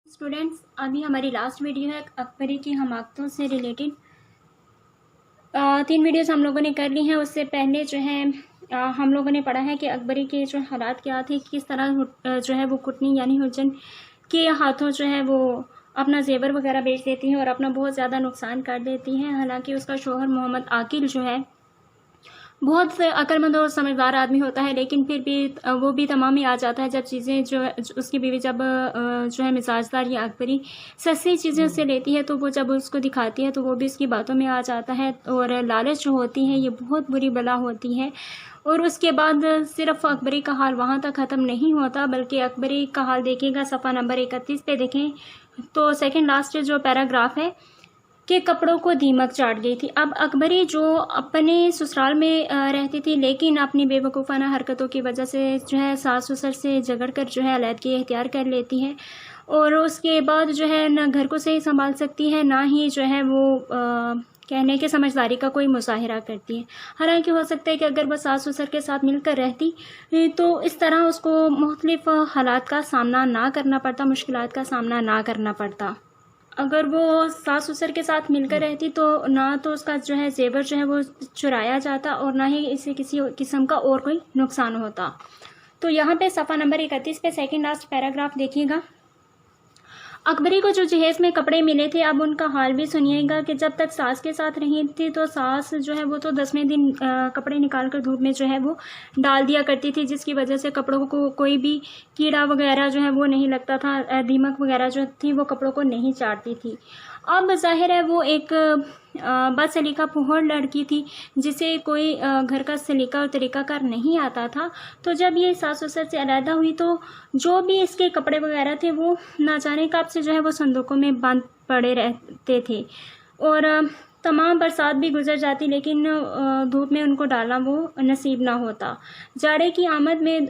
Students, अभी हमारी last video है अकबरी की हमाकतों से रिलेटेड। 3 वीडियोस हम लोगों ने कर ली हैं। उससे पहले जो है हम लोगों ने पढ़ा है कि अकबरी के जो हालात क्या थे, किस तरह जो है वो कुटनी यानी हुजन के हाथों जो है वो अपना जेवर वगैरह बेच देती हैं और अपना बहुत ज़्यादा नुकसान कर देती हैं। हालांकि उसका शोहर मोहम्मद आकिल जो है बहुत अक्लमंद और समझदार आदमी होता है, लेकिन फिर भी वो भी तमाम ही आ जाता है जब चीज़ें जो उसकी बीवी जब जो है मिजाजदार या अकबरी सस्ती चीज़ें उससे लेती है तो वो जब उसको दिखाती है तो वो भी उसकी बातों में आ जाता है। और लालच जो होती है ये बहुत बुरी बला होती है। और उसके बाद सिर्फ अकबरी का हाल वहाँ तक ख़त्म नहीं होता, बल्कि अकबरी का हाल देखिएगा सफ़ा नंबर 31 पे देखें तो सेकेंड लास्ट जो पैराग्राफ है के कपड़ों को दीमक चाट गई थी। अब अकबरी जो अपने ससुराल में रहती थी, लेकिन अपनी बेवकूफ़ाना हरकतों की वजह से जो है सास ससुर से झगड़ कर जो है अलहदगी इख्तियार कर लेती है और उसके बाद जो है न घर को सही संभाल सकती है, ना ही जो है वो कहने के समझदारी का कोई मुजाहिरा करती है। हालांकि हो सकता है कि अगर वह सास ससुर के साथ मिलकर रहती तो इस तरह उसको मुख्तलिफ हालात का सामना ना करना पड़ता, मुश्किलात का सामना ना करना पड़ता। अगर वो सास ससुर के साथ मिलकर रहती तो ना तो उसका जो है जेवर जो है वो चुराया जाता और ना ही इसे किसी किस्म का और कोई नुकसान होता। तो यहाँ पे सफ़ा नंबर 31 पे सेकंड लास्ट पैराग्राफ देखिएगा। अकबरी को जो जहेज में कपड़े मिले थे, अब उनका हाल भी सुनिएगा कि जब तक सास के साथ रही थी तो सास जो है वो तो 10वें दिन कपड़े निकाल कर धूप में जो है वो डाल दिया करती थी, जिसकी वजह से कपड़ों को कोई भी कीड़ा वगैरह जो है वो नहीं लगता था, दीमक वगैरह जो थी वो कपड़ों को नहीं चाटती थी। अब ज़ाहिर है वो एक बद सलीका फुहड़ लड़की थी जिसे कोई घर का सलीका और तरीक़ाकार नहीं आता था। तो जब ये सास ससुर से अलहदा हुई तो जो भी इसके कपड़े वगैरह थे वो ना जाने कब से जो है वो संदूकों में बंद पड़े रहते थे और तमाम बरसात भी गुजर जाती, लेकिन धूप में उनको डालना वो नसीब ना होता। जाड़े की आमद में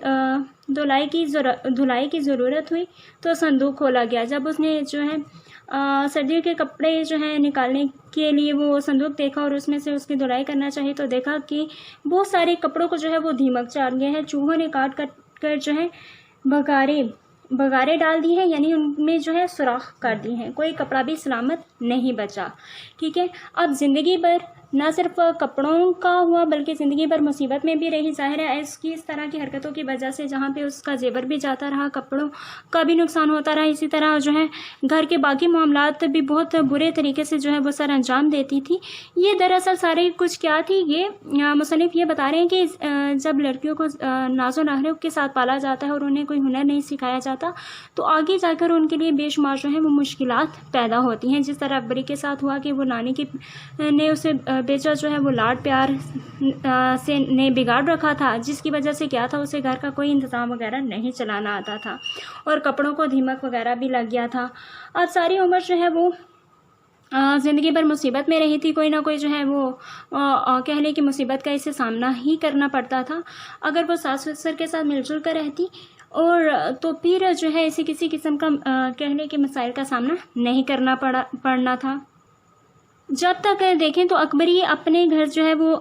धुलाई की ज़रूरत हुई तो संदूक खोला गया। जब उसने जो है सर्दियों के कपड़े जो है निकालने के लिए वो संदूक देखा और उसमें से उसकी धुलाई करना चाहिए तो देखा कि बहुत सारे कपड़ों को जो है वो दीमक चाट गया है। चूहों ने काट कर जो है बगारे डाल दी हैं, यानी उनमें जो है सुराख कर दी हैं, कोई कपड़ा भी सलामत नहीं बचा। ठीक है, अब ज़िंदगी भर न सिर्फ कपड़ों का हुआ बल्कि ज़िंदगी भर मुसीबत में भी रही। ज़ाहिर है इसकी इस तरह की हरकतों की वजह से जहाँ पे उसका जेवर भी जाता रहा, कपड़ों का भी नुकसान होता रहा, इसी तरह जो है घर के बाकी मामलात भी बहुत बुरे तरीके से जो है वो सर अंजाम देती थी। ये दरअसल सारे कुछ क्या थी, ये मुसन्निफ़ ये बता रहे हैं कि जब लड़कियों को नाज़ो नखरे के साथ पाला जाता है और उन्हें कोई हुनर नहीं सिखाया जाता तो आगे जाकर उनके लिए बेशुमार जो है वो मुश्किलात पैदा होती हैं। जिस तरह अकबरी के साथ हुआ कि वो नानी की ने उसे बेचा जो है वो लाड प्यार से ने बिगाड़ रखा था, जिसकी वजह से क्या था उसे घर का कोई इंतज़ाम वगैरह नहीं चलाना आता था और कपड़ों को दीमक वगैरह भी लग गया था। अब सारी उम्र जो है वो ज़िंदगी भर मुसीबत में रही थी, कोई ना कोई जो है वो कह लें कि मुसीबत का इसे सामना ही करना पड़ता था। अगर वो सास ससुर के साथ मिलजुल कर रहती और तो फिर जो है इसे किसी किस्म का कह लें कि मसाइल का सामना नहीं करना पड़ना था। जब तक देखें तो अकबरी अपने घर जो है वो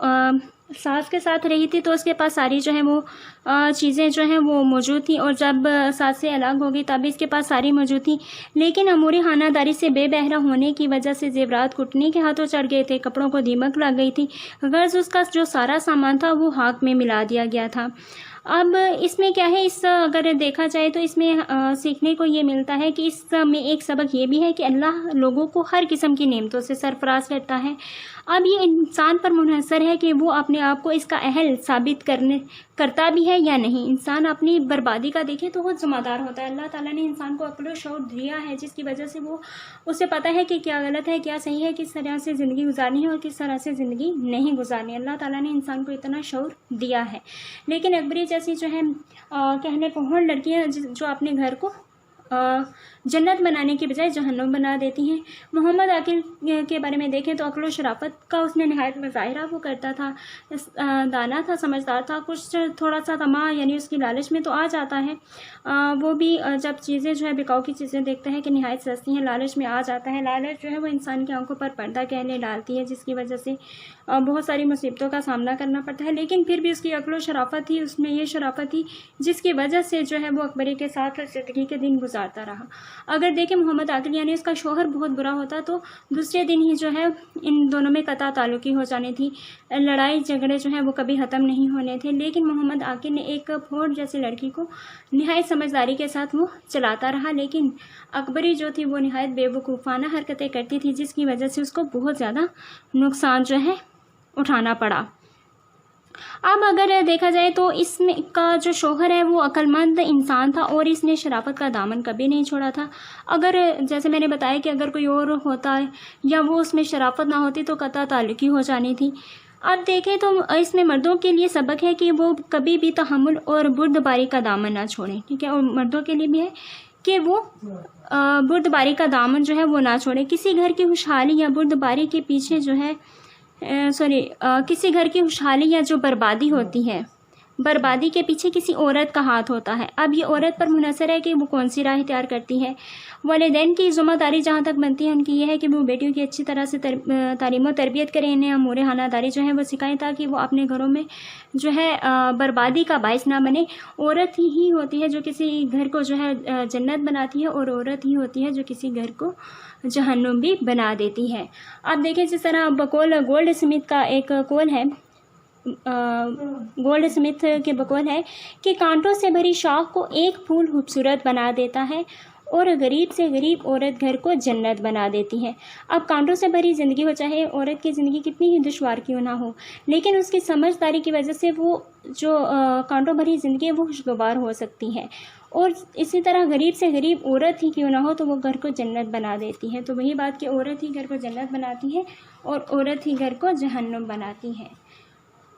सास के साथ रही थी तो उसके पास सारी जो है वो चीज़ें जो हैं वो मौजूद थी और जब सास से अलग हो गई तब इसके पास सारी मौजूद थी, लेकिन अमूरी खानादारी से बेबहरा होने की वजह से जेवरात कुटनी के हाथों चढ़ गए थे, कपड़ों को दीमक लग गई थी, गर्ज उसका जो सारा सामान था वो हाक में मिला दिया गया था। अब इसमें क्या है, इस अगर देखा जाए तो इसमें सीखने को ये मिलता है कि इसमें एक सबक ये भी है कि अल्लाह लोगों को हर किस्म की नेमतों से सरफराज करता है। अब ये इंसान पर मुनहसर है कि वो अपने आप को इसका अहल साबित करता भी है या नहीं। इंसान अपनी बर्बादी का देखे तो बहुत ज़िम्मेदार होता है। अल्लाह ताला ने इंसान को अक्ल और शऊर दिया है जिसकी वजह से वो उसे पता है कि क्या गलत है क्या सही है, किस तरह से ज़िंदगी गुजारनी है और किस तरह से ज़िंदगी नहीं गुजारनी। अल्लाह ताला ने इंसान को इतना शऊर दिया है, लेकिन अकबरी जैसी जो है कहने पहुँच लड़कियाँ जो अपने घर को जन्नत बनाने की बजाय जहन्नुम बना देती हैं। मोहम्मद आकिल के बारे में देखें तो अक्ल और शराफत का उसने नहायत मुजाहिरा वो करता था, दाना था, समझदार था, कुछ थोड़ा सा तमा यानी उसकी लालच में तो आ जाता है। वो भी जब चीज़ें जो है बिकाऊ की चीज़ें देखता है कि नहायत सस्ती हैं, लालच में आ जाता है। लालच जो है वो इंसान की आंखों पर पर्दा कहने डालती है, जिसकी वजह से बहुत सारी मुसीबतों का सामना करना पड़ता है। लेकिन फिर भी उसकी अक्ल और शराफत थी, उसमें ये शराफत थी जिसकी वजह से जो है वो अकबरी के साथ ज़िंदगी के दिन गुजार گزارتا رہا۔ اگر دیکھیں محمد عاقل یعنی اس کا شوہر بہت برا ہوتا تو دوسرے دن ہی جو ہے ان دونوں میں قطع تعلقی ہو جانی تھی، لڑائی جھگڑے جو ہیں وہ کبھی ختم نہیں ہونے تھے، لیکن محمد عاقل نے ایک پھوڑ جیسی لڑکی کو نہایت سمجھداری کے ساتھ وہ چلاتا رہا، لیکن اکبری جو تھی وہ نہایت بے وقوفانہ حرکتیں کرتی تھی، جس کی وجہ سے اس کو بہت زیادہ نقصان جو ہے اٹھانا پڑا۔ اب اگر دیکھا جائے تو اس میں کا جو شوہر ہے وہ عقل مند انسان تھا اور اس نے شرافت کا دامن کبھی نہیں چھوڑا تھا۔ اگر جیسے میں نے بتایا کہ اگر کوئی اور ہوتا ہے یا وہ اس میں شرافت نہ ہوتی تو قطع تعلقی ہو جانی تھی۔ اب دیکھیں تو اس میں مردوں کے لیے سبق ہے کہ وہ کبھی بھی تحمل اور بردباری کا دامن نہ چھوڑیں، ٹھیک ہے، اور مردوں کے لیے بھی ہے کہ وہ بردباری کا دامن جو ہے وہ نہ چھوڑیں۔ کسی گھر کی خوشحالی یا بردباری کے پیچھے جو ہے کسی گھر کی خوشحالی یا جو بربادی ہوتی ہے، بربادی کے پیچھے کسی عورت کا ہاتھ ہوتا ہے۔ اب یہ عورت پر منحصر ہے کہ وہ کون سی راہ اختیار کرتی ہے۔ والدین کی ذمہ داری جہاں تک بنتی ہے ان کی یہ ہے کہ وہ بیٹیوں کی اچھی طرح سے تعلیم و تربیت کریں، انہیں امور خانہ داری جو ہے وہ سکھائیں تاکہ وہ اپنے گھروں میں جو ہے بربادی کا باعث نہ بنے۔ عورت ہی ہوتی ہے جو کسی گھر کو جو ہے جنت بناتی ہے، اور عورت ہی ہوتی ہے جو کسی گھر کو جہنم بھی بنا دیتی ہے۔ اب دیکھیں جس طرح بقول گولڈ اسمتھ کا ایک قول ہے، گولڈ اسمتھ کے بقول ہے کہ کانٹوں سے بھری شاخ کو ایک پھول خوبصورت بنا دیتا ہے اور غریب سے غریب عورت گھر کو جنت بنا دیتی ہے۔ اب کانٹوں سے بھری زندگی ہو، چاہے عورت کی زندگی کتنی ہی دشوار کیوں نہ ہو، لیکن اس کی سمجھداری کی وجہ سے وہ جو کانٹوں بھری زندگی ہے وہ خوشگوار ہو سکتی ہے، اور اسی طرح غریب سے غریب عورت ہی کیوں نہ ہو تو وہ گھر کو جنت بنا دیتی ہے۔ تو وہی بات کہ عورت ہی گھر کو جنت بناتی ہے اور عورت ہی گھر کو جہنم بناتی ہے۔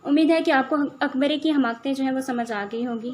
امید ہے کہ آپ کو اکبری کی حماقتیں جو ہیں وہ سمجھ آ گئی ہوگی۔